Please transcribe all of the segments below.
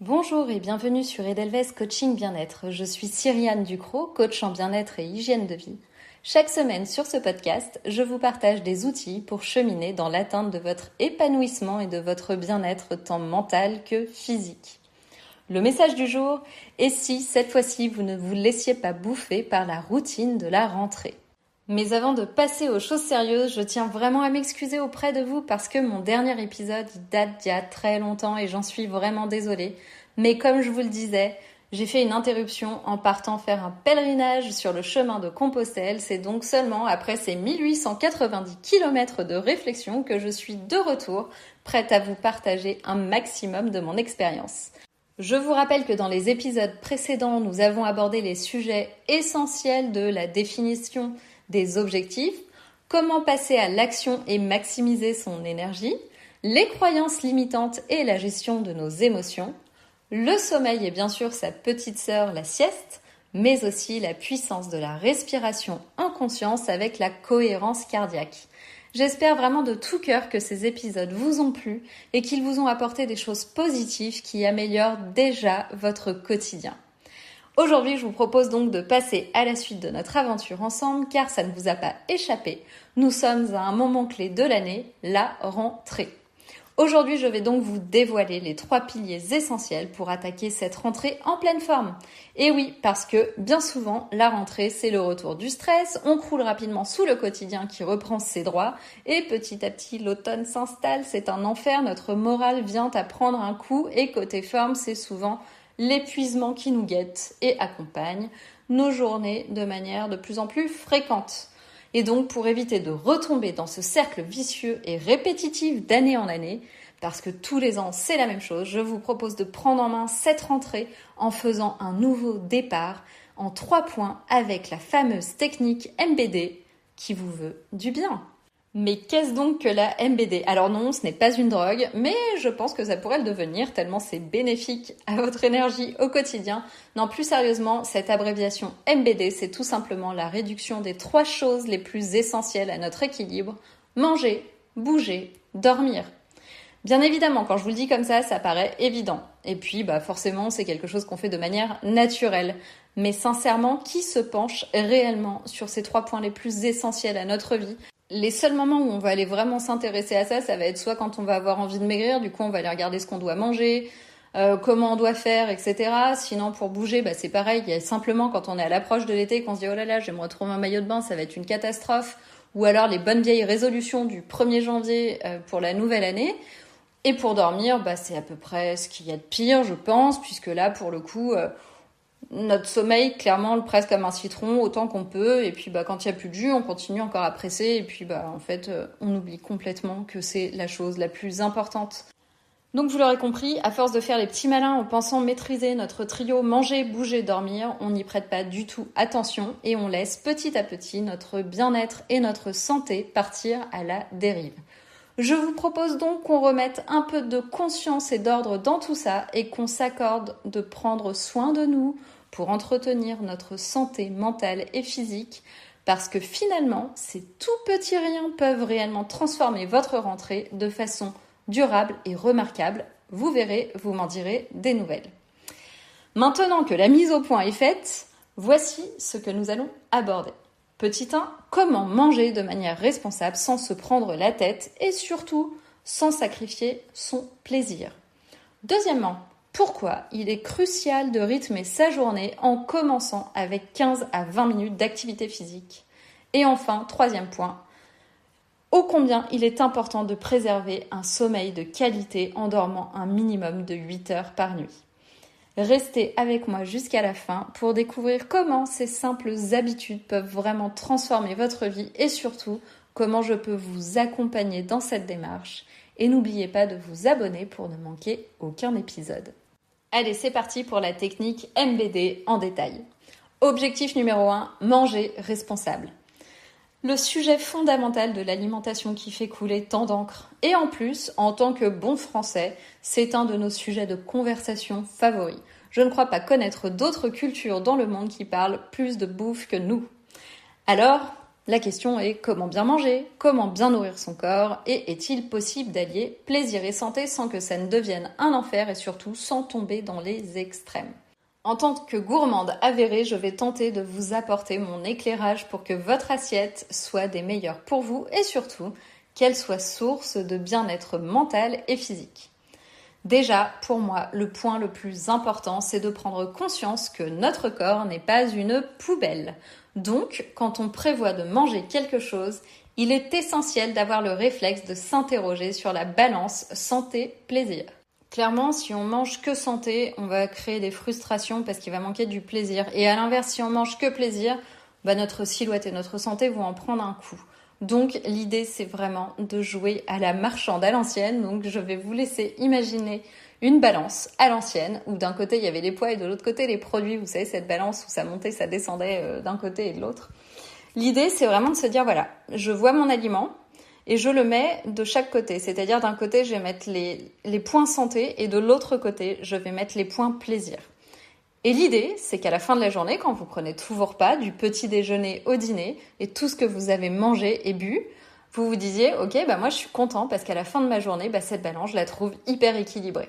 Bonjour et bienvenue sur Edelweiss Coaching Bien-être. Je suis Cyriane Ducrot, coach en bien-être et hygiène de vie. Chaque semaine sur ce podcast, je vous partage des outils pour cheminer dans l'atteinte de votre épanouissement et de votre bien-être tant mental que physique. Le message du jour est si cette fois-ci vous ne vous laissiez pas bouffer par la routine de la rentrée. Mais avant de passer aux choses sérieuses, je tiens vraiment à m'excuser auprès de vous parce que mon dernier épisode date d'il y a très longtemps et j'en suis vraiment désolée. Mais comme je vous le disais, j'ai fait une interruption en partant faire un pèlerinage sur le chemin de Compostelle. C'est donc seulement après ces 1890 km de réflexion que je suis de retour, prête à vous partager un maximum de mon expérience. Je vous rappelle que dans les épisodes précédents, nous avons abordé les sujets essentiels de la définition des objectifs, comment passer à l'action et maximiser son énergie, les croyances limitantes et la gestion de nos émotions, le sommeil et bien sûr sa petite sœur, la sieste, mais aussi la puissance de la respiration en conscience avec la cohérence cardiaque. J'espère vraiment de tout cœur que ces épisodes vous ont plu et qu'ils vous ont apporté des choses positives qui améliorent déjà votre quotidien. Aujourd'hui, je vous propose donc de passer à la suite de notre aventure ensemble car ça ne vous a pas échappé. Nous sommes à un moment clé de l'année, la rentrée. Aujourd'hui, je vais donc vous dévoiler les 3 piliers essentiels pour attaquer cette rentrée en pleine forme. Et oui, parce que bien souvent, la rentrée, c'est le retour du stress, on croule rapidement sous le quotidien qui reprend ses droits et petit à petit, l'automne s'installe, c'est un enfer, notre morale vient à prendre un coup et côté forme, c'est souvent l'épuisement qui nous guette et accompagne nos journées de manière de plus en plus fréquente. Et donc, pour éviter de retomber dans ce cercle vicieux et répétitif d'année en année, parce que tous les ans c'est la même chose, je vous propose de prendre en main cette rentrée en faisant un nouveau départ en 3 points avec la fameuse technique MBD qui vous veut du bien. Mais qu'est-ce donc que la MBD ? Alors non, ce n'est pas une drogue, mais je pense que ça pourrait le devenir tellement c'est bénéfique à votre énergie au quotidien. Non, plus sérieusement, cette abréviation MBD, c'est tout simplement la réduction des 3 choses les plus essentielles à notre équilibre. Manger, bouger, dormir. Bien évidemment, quand je vous le dis comme ça paraît évident. Et puis, forcément, c'est quelque chose qu'on fait de manière naturelle. Mais sincèrement, qui se penche réellement sur ces 3 points les plus essentiels à notre vie ? Les seuls moments où on va aller vraiment s'intéresser à ça va être soit quand on va avoir envie de maigrir, du coup on va aller regarder ce qu'on doit manger, comment on doit faire, etc. Sinon pour bouger, c'est pareil, il y a simplement quand on est à l'approche de l'été qu'on se dit oh là là, j'aimerais trouver un maillot de bain, ça va être une catastrophe. Ou alors les bonnes vieilles résolutions du 1er janvier pour la nouvelle année. Et pour dormir, c'est à peu près ce qu'il y a de pire, je pense, puisque là pour le coup... notre sommeil, clairement, le presse comme un citron autant qu'on peut. Et puis, quand il n'y a plus de jus, on continue encore à presser. Et puis, en fait, on oublie complètement que c'est la chose la plus importante. Donc, vous l'aurez compris, à force de faire les petits malins en pensant maîtriser notre trio manger, bouger, dormir, on n'y prête pas du tout attention et on laisse petit à petit notre bien-être et notre santé partir à la dérive. Je vous propose donc qu'on remette un peu de conscience et d'ordre dans tout ça et qu'on s'accorde de prendre soin de nous pour entretenir notre santé mentale et physique parce que finalement, ces tout petits riens peuvent réellement transformer votre rentrée de façon durable et remarquable. Vous verrez, vous m'en direz des nouvelles. Maintenant que la mise au point est faite, voici ce que nous allons aborder. Petit 1, comment manger de manière responsable sans se prendre la tête et surtout sans sacrifier son plaisir. Deuxièmement, pourquoi il est crucial de rythmer sa journée en commençant avec 15 à 20 minutes d'activité physique. Et enfin, 3e point, ô combien il est important de préserver un sommeil de qualité en dormant un minimum de 8 heures par nuit. Restez avec moi jusqu'à la fin pour découvrir comment ces simples habitudes peuvent vraiment transformer votre vie et surtout comment je peux vous accompagner dans cette démarche. Et n'oubliez pas de vous abonner pour ne manquer aucun épisode. Allez, c'est parti pour la technique MBD en détail. Objectif numéro 1, manger responsable. Le sujet fondamental de l'alimentation qui fait couler tant d'encre. Et en plus, en tant que bon français, c'est un de nos sujets de conversation favoris. Je ne crois pas connaître d'autres cultures dans le monde qui parlent plus de bouffe que nous. Alors, La question est comment bien manger, comment bien nourrir son corps et est-il possible d'allier plaisir et santé sans que ça ne devienne un enfer et surtout sans tomber dans les extrêmes. En tant que gourmande avérée, je vais tenter de vous apporter mon éclairage pour que votre assiette soit des meilleures pour vous et surtout qu'elle soit source de bien-être mental et physique. Déjà, pour moi, le point le plus important, c'est de prendre conscience que notre corps n'est pas une poubelle. Donc, quand on prévoit de manger quelque chose, il est essentiel d'avoir le réflexe de s'interroger sur la balance santé-plaisir. Clairement, si on mange que santé, on va créer des frustrations parce qu'il va manquer du plaisir. Et à l'inverse, si on mange que plaisir, notre silhouette et notre santé vont en prendre un coup. Donc l'idée, c'est vraiment de jouer à la marchande à l'ancienne. Donc je vais vous laisser imaginer une balance à l'ancienne où d'un côté il y avait les poids et de l'autre côté les produits. Vous savez, cette balance où ça montait, ça descendait d'un côté et de l'autre. L'idée, c'est vraiment de se dire, voilà, je vois mon aliment et je le mets de chaque côté. C'est-à-dire d'un côté, je vais mettre les points santé et de l'autre côté, je vais mettre les points plaisir. Et l'idée, c'est qu'à la fin de la journée, quand vous prenez tous vos repas, du petit déjeuner au dîner, et tout ce que vous avez mangé et bu, vous vous disiez, ok, moi je suis content parce qu'à la fin de ma journée, cette balance, je la trouve hyper équilibrée.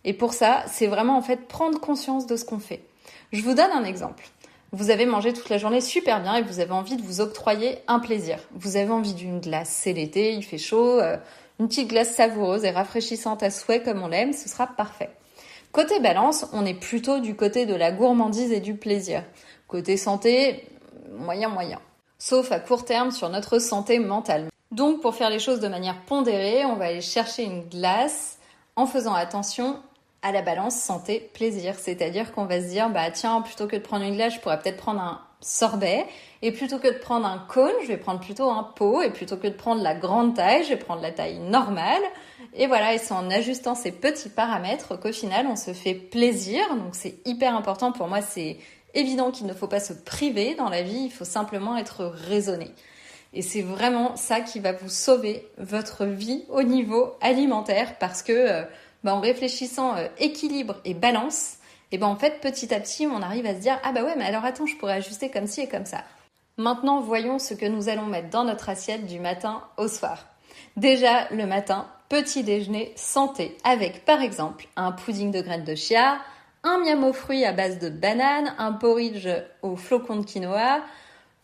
Et pour ça, c'est vraiment en fait prendre conscience de ce qu'on fait. Je vous donne un exemple. Vous avez mangé toute la journée super bien et vous avez envie de vous octroyer un plaisir. Vous avez envie d'une glace, c'est l'été, il fait chaud, une petite glace savoureuse et rafraîchissante à souhait comme on l'aime, ce sera parfait. Côté balance, on est plutôt du côté de la gourmandise et du plaisir. Côté santé, moyen. Sauf à court terme sur notre santé mentale. Donc pour faire les choses de manière pondérée, on va aller chercher une glace en faisant attention à la balance santé-plaisir. C'est-à-dire qu'on va se dire, tiens, plutôt que de prendre une glace, je pourrais peut-être prendre un sorbet. Et plutôt que de prendre un cône, je vais prendre plutôt un pot. Et plutôt que de prendre la grande taille, je vais prendre la taille normale. Et voilà, et c'est en ajustant ces petits paramètres qu'au final, on se fait plaisir. Donc c'est hyper important. Pour moi, c'est évident qu'il ne faut pas se priver dans la vie. Il faut simplement être raisonné. Et c'est vraiment ça qui va vous sauver votre vie au niveau alimentaire parce que en réfléchissant équilibre et balance, en fait, petit à petit, on arrive à se dire « Ah ouais, mais alors attends, je pourrais ajuster comme ci et comme ça. » Maintenant, voyons ce que nous allons mettre dans notre assiette du matin au soir. Déjà, le matin, petit déjeuner santé avec, par exemple, un pudding de graines de chia, un miam aux fruits à base de banane, un porridge aux flocons de quinoa.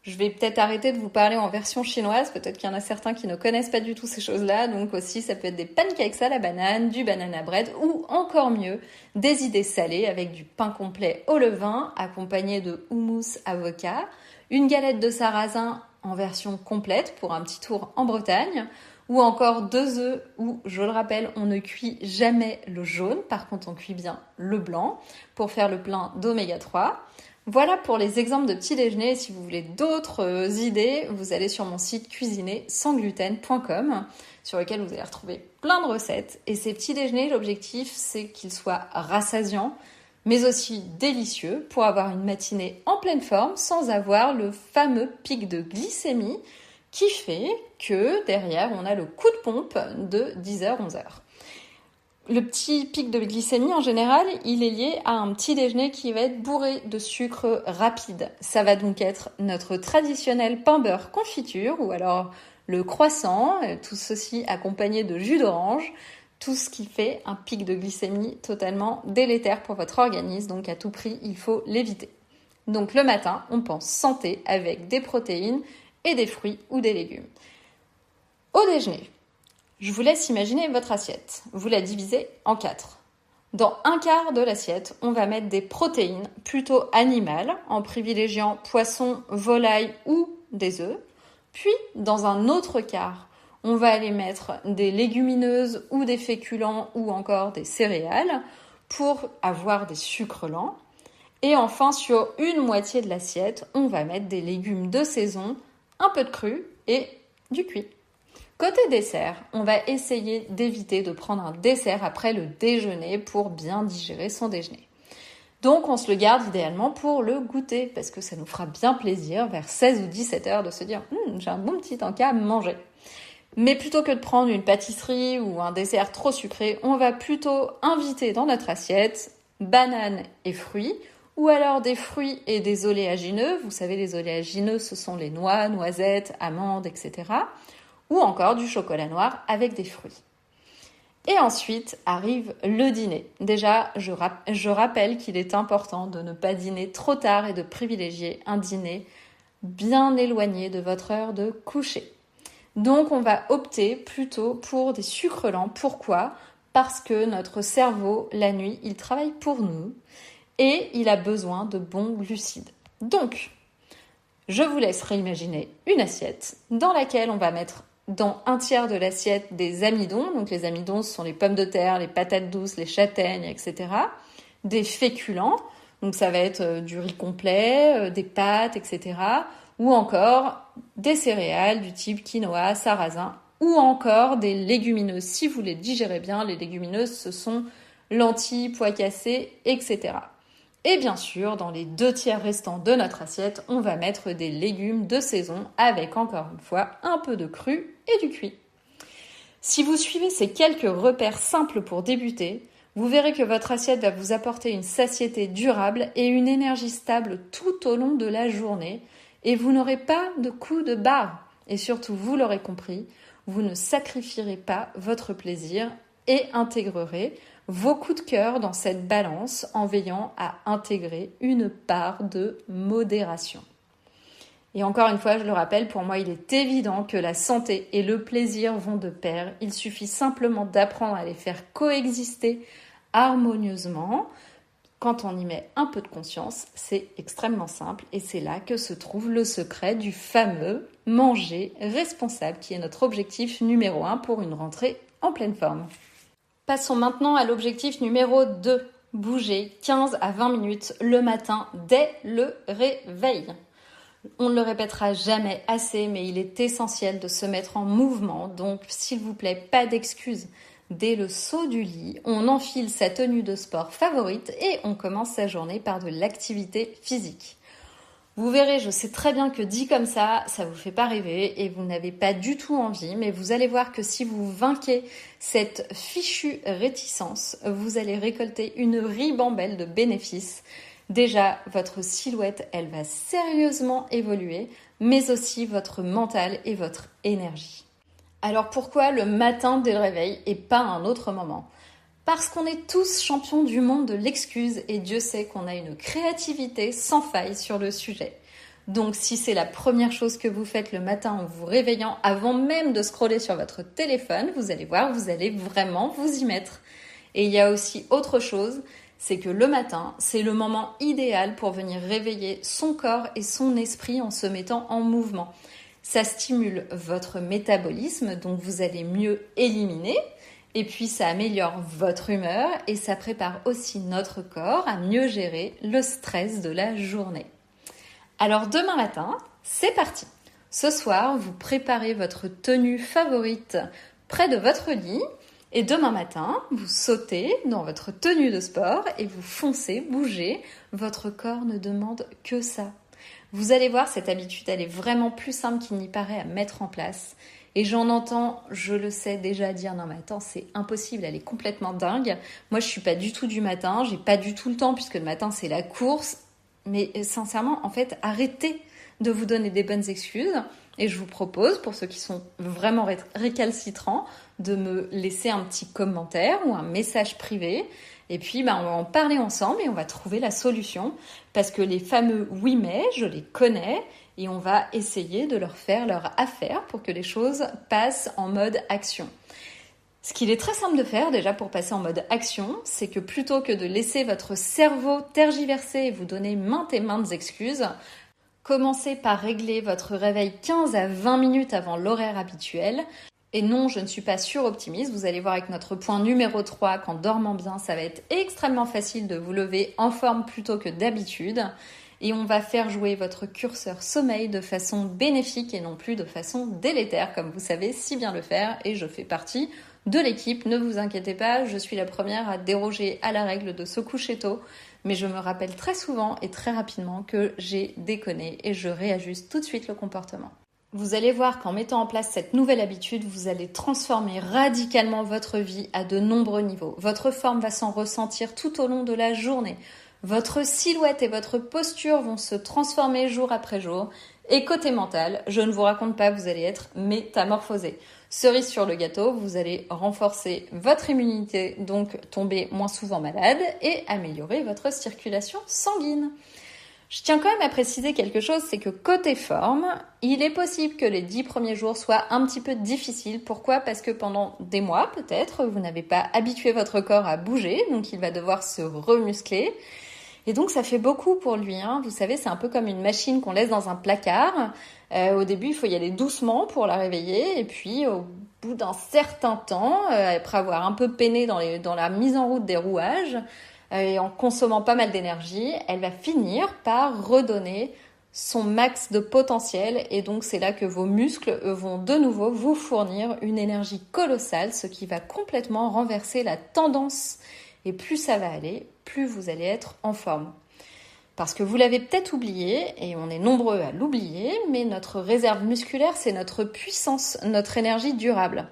Je vais peut-être arrêter de vous parler en version chinoise. Peut-être qu'il y en a certains qui ne connaissent pas du tout ces choses-là. Donc aussi, ça peut être des pancakes à la banane, du banana bread ou encore mieux, des idées salées avec du pain complet au levain accompagné de houmous avocat, une galette de sarrasin en version complète pour un petit tour en Bretagne ou encore 2 œufs où, je le rappelle, on ne cuit jamais le jaune. Par contre, on cuit bien le blanc pour faire le plein d'oméga 3. Voilà pour les exemples de petits déjeuners. Si vous voulez d'autres idées, vous allez sur mon site cuisinersansgluten.com sur lequel vous allez retrouver plein de recettes. Et ces petits déjeuners, l'objectif, c'est qu'ils soient rassasiants, mais aussi délicieux pour avoir une matinée en pleine forme sans avoir le fameux pic de glycémie qui fait que derrière, on a le coup de pompe de 10h, 11h. Le petit pic de glycémie, en général, il est lié à un petit déjeuner qui va être bourré de sucre rapide. Ça va donc être notre traditionnel pain beurre confiture ou alors le croissant, tout ceci accompagné de jus d'orange, tout ce qui fait un pic de glycémie totalement délétère pour votre organisme, donc à tout prix, il faut l'éviter. Donc le matin, on pense santé avec des protéines et des fruits ou des légumes. Au déjeuner, je vous laisse imaginer votre assiette. Vous la divisez en 4. Dans un quart de l'assiette, on va mettre des protéines plutôt animales en privilégiant poisson, volaille ou des œufs. Puis, dans un autre quart, on va aller mettre des légumineuses ou des féculents ou encore des céréales pour avoir des sucres lents. Et enfin, sur une moitié de l'assiette, on va mettre des légumes de saison, un peu de cru et du cuit. Côté dessert, on va essayer d'éviter de prendre un dessert après le déjeuner pour bien digérer son déjeuner. Donc on se le garde idéalement pour le goûter parce que ça nous fera bien plaisir vers 16 ou 17 heures de se dire « j'ai un bon petit encas à manger ». Mais plutôt que de prendre une pâtisserie ou un dessert trop sucré, on va plutôt inviter dans notre assiette bananes et fruits ou alors des fruits et des oléagineux. Vous savez, les oléagineux, ce sont les noix, noisettes, amandes, etc. Ou encore du chocolat noir avec des fruits. Et ensuite arrive le dîner. Déjà, je rappelle qu'il est important de ne pas dîner trop tard et de privilégier un dîner bien éloigné de votre heure de coucher. Donc, on va opter plutôt pour des sucres lents. Pourquoi ? Parce que notre cerveau, la nuit, il travaille pour nous et il a besoin de bons glucides. Donc, je vous laisse réimaginer une assiette dans laquelle on va mettre dans un tiers de l'assiette des amidons. Donc les amidons, ce sont les pommes de terre, les patates douces, les châtaignes, etc. Des féculents, donc ça va être du riz complet, des pâtes, etc. Ou encore des céréales du type quinoa, sarrasin, ou encore des légumineuses. Si vous les digérez bien, les légumineuses, ce sont lentilles, pois cassés, etc. Et bien sûr, dans les 2 tiers restants de notre assiette, on va mettre des légumes de saison avec, encore une fois, un peu de cru et du cuit. Si vous suivez ces quelques repères simples pour débuter, vous verrez que votre assiette va vous apporter une satiété durable et une énergie stable tout au long de la journée, et vous n'aurez pas de coup de barre. Et surtout, vous l'aurez compris, vous ne sacrifierez pas votre plaisir et intégrerez vos coups de cœur dans cette balance en veillant à intégrer une part de modération. Et encore une fois, je le rappelle, pour moi, il est évident que la santé et le plaisir vont de pair. Il suffit simplement d'apprendre à les faire coexister harmonieusement. Quand on y met un peu de conscience, c'est extrêmement simple et c'est là que se trouve le secret du fameux manger responsable qui est notre objectif numéro 1 pour une rentrée en pleine forme. Passons maintenant à l'objectif numéro 2, bouger 15 à 20 minutes le matin dès le réveil. On ne le répétera jamais assez, mais il est essentiel de se mettre en mouvement, donc s'il vous plaît, pas d'excuses. Dès le saut du lit, on enfile sa tenue de sport favorite et on commence sa journée par de l'activité physique. Vous verrez, je sais très bien que dit comme ça vous fait pas rêver et vous n'avez pas du tout envie, mais vous allez voir que si vous vainquez cette fichue réticence, vous allez récolter une ribambelle de bénéfices. Déjà, votre silhouette, elle va sérieusement évoluer, mais aussi votre mental et votre énergie. Alors pourquoi le matin dès le réveil et pas un autre moment ? Parce qu'on est tous champions du monde de l'excuse et Dieu sait qu'on a une créativité sans faille sur le sujet. Donc si c'est la première chose que vous faites le matin en vous réveillant avant même de scroller sur votre téléphone, vous allez voir, vous allez vraiment vous y mettre. Et il y a aussi autre chose, c'est que le matin, c'est le moment idéal pour venir réveiller son corps et son esprit en se mettant en mouvement. Ça stimule votre métabolisme, donc vous allez mieux éliminer. Et puis ça améliore votre humeur et ça prépare aussi notre corps à mieux gérer le stress de la journée. Alors demain matin, c'est parti. Ce soir, vous préparez votre tenue favorite près de votre lit et demain matin, vous sautez dans votre tenue de sport et vous foncez, bougez. Votre corps ne demande que ça. Vous allez voir, cette habitude, elle est vraiment plus simple qu'il n'y paraît à mettre en place. Et j'en entends, je le sais déjà dire, non mais attends, c'est impossible, elle est complètement dingue. Moi, je suis pas du tout du matin, j'ai pas du tout le temps puisque le matin, c'est la course. Mais sincèrement, en fait, arrêtez de vous donner des bonnes excuses. Et je vous propose, pour ceux qui sont vraiment récalcitrants, de me laisser un petit commentaire ou un message privé. Et puis, on va en parler ensemble et on va trouver la solution. Parce que les fameux oui mais, je les connais. Et on va essayer de leur faire leur affaire pour que les choses passent en mode action. Ce qu'il est très simple de faire déjà pour passer en mode action, c'est que plutôt que de laisser votre cerveau tergiverser et vous donner maintes et maintes excuses, commencez par régler votre réveil 15 à 20 minutes avant l'horaire habituel. Et non, je ne suis pas suroptimiste. Vous allez voir avec notre point numéro 3 qu'en dormant bien, ça va être extrêmement facile de vous lever en forme plutôt que d'habitude. Et on va faire jouer votre curseur sommeil de façon bénéfique et non plus de façon délétère, comme vous savez si bien le faire. Et je fais partie de l'équipe, ne vous inquiétez pas, je suis la première à déroger à la règle de se coucher tôt. Mais je me rappelle très souvent et très rapidement que j'ai déconné et je réajuste tout de suite le comportement. Vous allez voir qu'en mettant en place cette nouvelle habitude, vous allez transformer radicalement votre vie à de nombreux niveaux. Votre forme va s'en ressentir tout au long de la journée. Votre silhouette et votre posture vont se transformer jour après jour. Et côté mental, je ne vous raconte pas, vous allez être métamorphosé. Cerise sur le gâteau, vous allez renforcer votre immunité, donc tomber moins souvent malade et améliorer votre circulation sanguine. Je tiens quand même à préciser quelque chose, c'est que côté forme, il est possible que les 10 premiers jours soient un petit peu difficiles. Pourquoi ? Parce que pendant des mois, peut-être, vous n'avez pas habitué votre corps à bouger, donc il va devoir se remuscler. Et donc ça fait beaucoup pour lui, hein. Vous savez, c'est un peu comme une machine qu'on laisse dans un placard. Au début, il faut y aller doucement pour la réveiller. Et puis, au bout d'un certain temps, après avoir un peu peiné dans la mise en route des rouages, et en consommant pas mal d'énergie, elle va finir par redonner son max de potentiel. Et donc, c'est là que vos muscles vont de nouveau vous fournir une énergie colossale, ce qui va complètement renverser la tendance. Et plus ça va aller, plus vous allez être en forme. Parce que vous l'avez peut-être oublié, et on est nombreux à l'oublier, mais notre réserve musculaire, c'est notre puissance, notre énergie durable.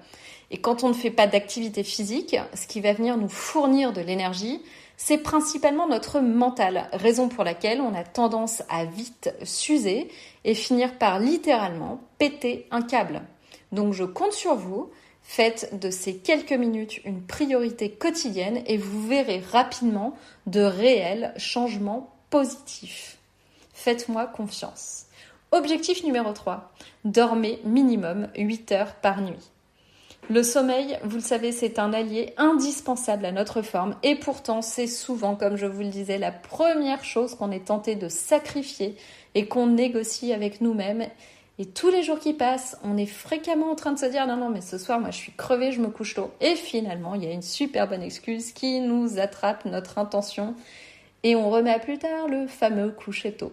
Et quand on ne fait pas d'activité physique, ce qui va venir nous fournir de l'énergie, c'est principalement notre mental, raison pour laquelle on a tendance à vite s'user et finir par littéralement péter un câble. Donc je compte sur vous. Faites de ces quelques minutes une priorité quotidienne et vous verrez rapidement de réels changements positifs. Faites-moi confiance. Objectif numéro 3. Dormez minimum 8 heures par nuit. Le sommeil, vous le savez, c'est un allié indispensable à notre forme et pourtant c'est souvent, comme je vous le disais, la première chose qu'on est tenté de sacrifier et qu'on négocie avec nous-mêmes. Et tous les jours qui passent, on est fréquemment en train de se dire « Non, mais ce soir, moi, je suis crevée, je me couche tôt. » Et finalement, il y a une super bonne excuse qui nous attrape notre intention et on remet à plus tard le fameux coucher tôt.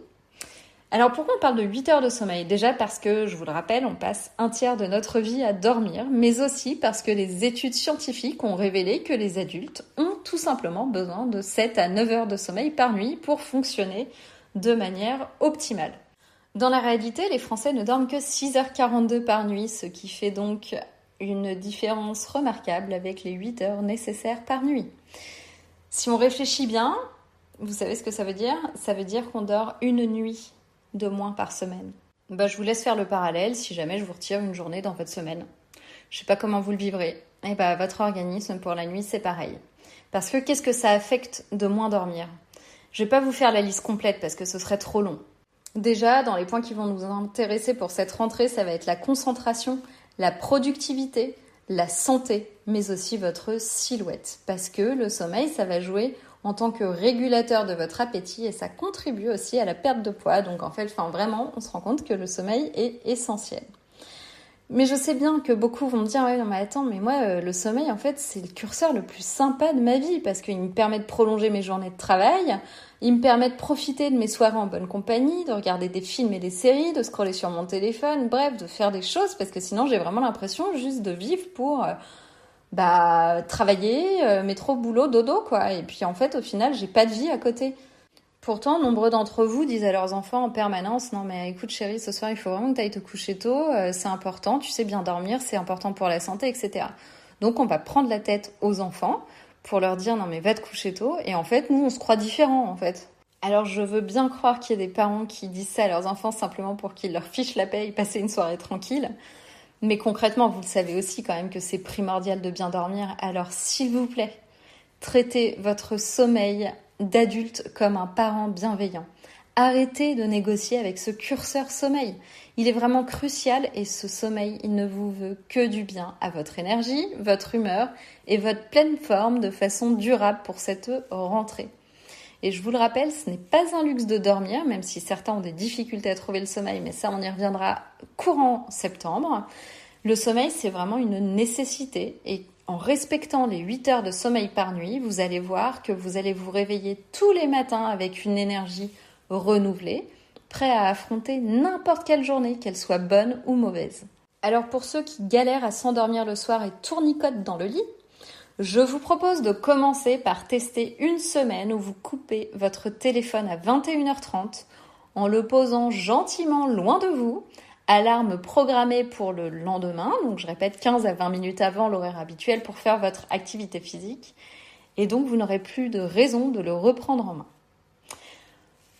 Alors, pourquoi on parle de 8 heures de sommeil ? Déjà parce que, je vous le rappelle, on passe un tiers de notre vie à dormir, mais aussi parce que les études scientifiques ont révélé que les adultes ont tout simplement besoin de 7 à 9 heures de sommeil par nuit pour fonctionner de manière optimale. Dans la réalité, les Français ne dorment que 6h42 par nuit, ce qui fait donc une différence remarquable avec les 8 heures nécessaires par nuit. Si on réfléchit bien, vous savez ce que ça veut dire ? Ça veut dire qu'on dort une nuit de moins par semaine. Je vous laisse faire le parallèle si jamais je vous retire une journée dans votre semaine. Je ne sais pas comment vous le vivrez. Votre organisme pour la nuit, c'est pareil. Parce que qu'est-ce que ça affecte de moins dormir ? Je ne vais pas vous faire la liste complète parce que ce serait trop long. Déjà, dans les points qui vont nous intéresser pour cette rentrée, ça va être la concentration, la productivité, la santé, mais aussi votre silhouette. Parce que le sommeil, ça va jouer en tant que régulateur de votre appétit et ça contribue aussi à la perte de poids. Donc en fait, vraiment, on se rend compte que le sommeil est essentiel. Mais je sais bien que beaucoup vont me dire « Ouais, non mais attends, mais moi, le sommeil, en fait, c'est le curseur le plus sympa de ma vie parce qu'il me permet de prolonger mes journées de travail, il me permet de profiter de mes soirées en bonne compagnie, de regarder des films et des séries, de scroller sur mon téléphone, bref, de faire des choses parce que sinon, j'ai vraiment l'impression juste de vivre pour travailler, métro, boulot, dodo, quoi. Et puis en fait, au final, j'ai pas de vie à côté. » Pourtant, nombreux d'entre vous disent à leurs enfants en permanence « Non mais écoute chérie, ce soir il faut vraiment que tu ailles te coucher tôt, c'est important, tu sais bien dormir, c'est important pour la santé, etc. » Donc on va prendre la tête aux enfants pour leur dire « Non mais va te coucher tôt » et en fait, nous on se croit différents en fait. Alors je veux bien croire qu'il y a des parents qui disent ça à leurs enfants simplement pour qu'ils leur fichent la paix et passer une soirée tranquille. Mais concrètement, vous le savez aussi quand même que c'est primordial de bien dormir. Alors s'il vous plaît, traitez votre sommeil d'adulte comme un parent bienveillant. Arrêtez de négocier avec ce curseur sommeil. Il est vraiment crucial et ce sommeil, il ne vous veut que du bien à votre énergie, votre humeur et votre pleine forme de façon durable pour cette rentrée. Et je vous le rappelle, ce n'est pas un luxe de dormir, même si certains ont des difficultés à trouver le sommeil, mais ça on y reviendra courant septembre. Le sommeil, c'est vraiment une nécessité et en respectant les 8 heures de sommeil par nuit, vous allez voir que vous allez vous réveiller tous les matins avec une énergie renouvelée, prêt à affronter n'importe quelle journée, qu'elle soit bonne ou mauvaise. Alors pour ceux qui galèrent à s'endormir le soir et tournicotent dans le lit, je vous propose de commencer par tester une semaine où vous coupez votre téléphone à 21h30 en le posant gentiment loin de vous, alarme programmée pour le lendemain, donc je répète 15 à 20 minutes avant l'horaire habituel pour faire votre activité physique, et donc vous n'aurez plus de raison de le reprendre en main.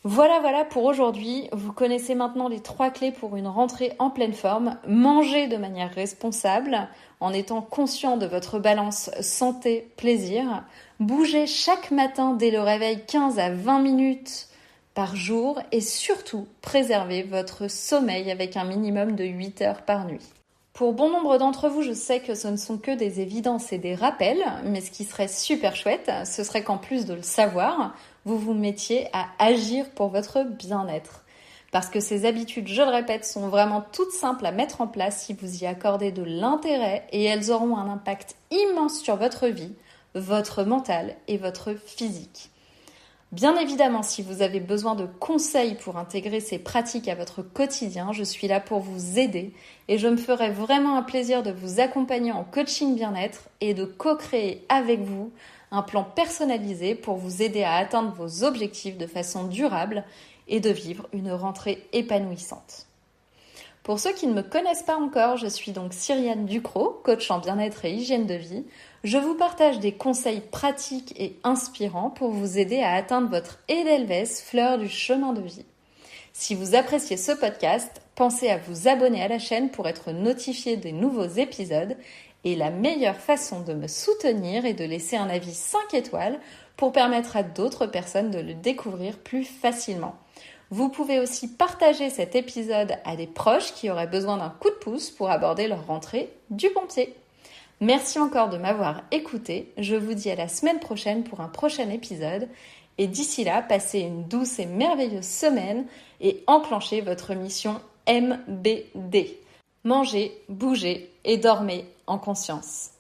Voilà pour aujourd'hui. Vous connaissez maintenant les 3 clés pour une rentrée en pleine forme. Mangez de manière responsable, en étant conscient de votre balance santé-plaisir. Bougez chaque matin dès le réveil 15 à 20 minutes par jour et surtout préservez votre sommeil avec un minimum de 8 heures par nuit. Pour bon nombre d'entre vous, je sais que ce ne sont que des évidences et des rappels, mais ce qui serait super chouette, ce serait qu'en plus de le savoir, vous vous mettiez à agir pour votre bien-être. Parce que ces habitudes, je le répète, sont vraiment toutes simples à mettre en place si vous y accordez de l'intérêt et elles auront un impact immense sur votre vie, votre mental et votre physique. Bien évidemment, si vous avez besoin de conseils pour intégrer ces pratiques à votre quotidien, je suis là pour vous aider et je me ferai vraiment un plaisir de vous accompagner en coaching bien-être et de co-créer avec vous un plan personnalisé pour vous aider à atteindre vos objectifs de façon durable et de vivre une rentrée épanouissante. Pour ceux qui ne me connaissent pas encore, je suis donc Cyriane Ducrot, coach en bien-être et hygiène de vie. Je vous partage des conseils pratiques et inspirants pour vous aider à atteindre votre Edelweiss, fleur du chemin de vie. Si vous appréciez ce podcast, pensez à vous abonner à la chaîne pour être notifié des nouveaux épisodes. Et la meilleure façon de me soutenir est de laisser un avis 5 étoiles pour permettre à d'autres personnes de le découvrir plus facilement. Vous pouvez aussi partager cet épisode à des proches qui auraient besoin d'un coup de pouce pour aborder leur rentrée du bon pied. Merci encore de m'avoir écouté. Je vous dis à la semaine prochaine pour un prochain épisode. Et d'ici là, passez une douce et merveilleuse semaine et enclenchez votre mission MBD. Mangez, bougez et dormez en conscience.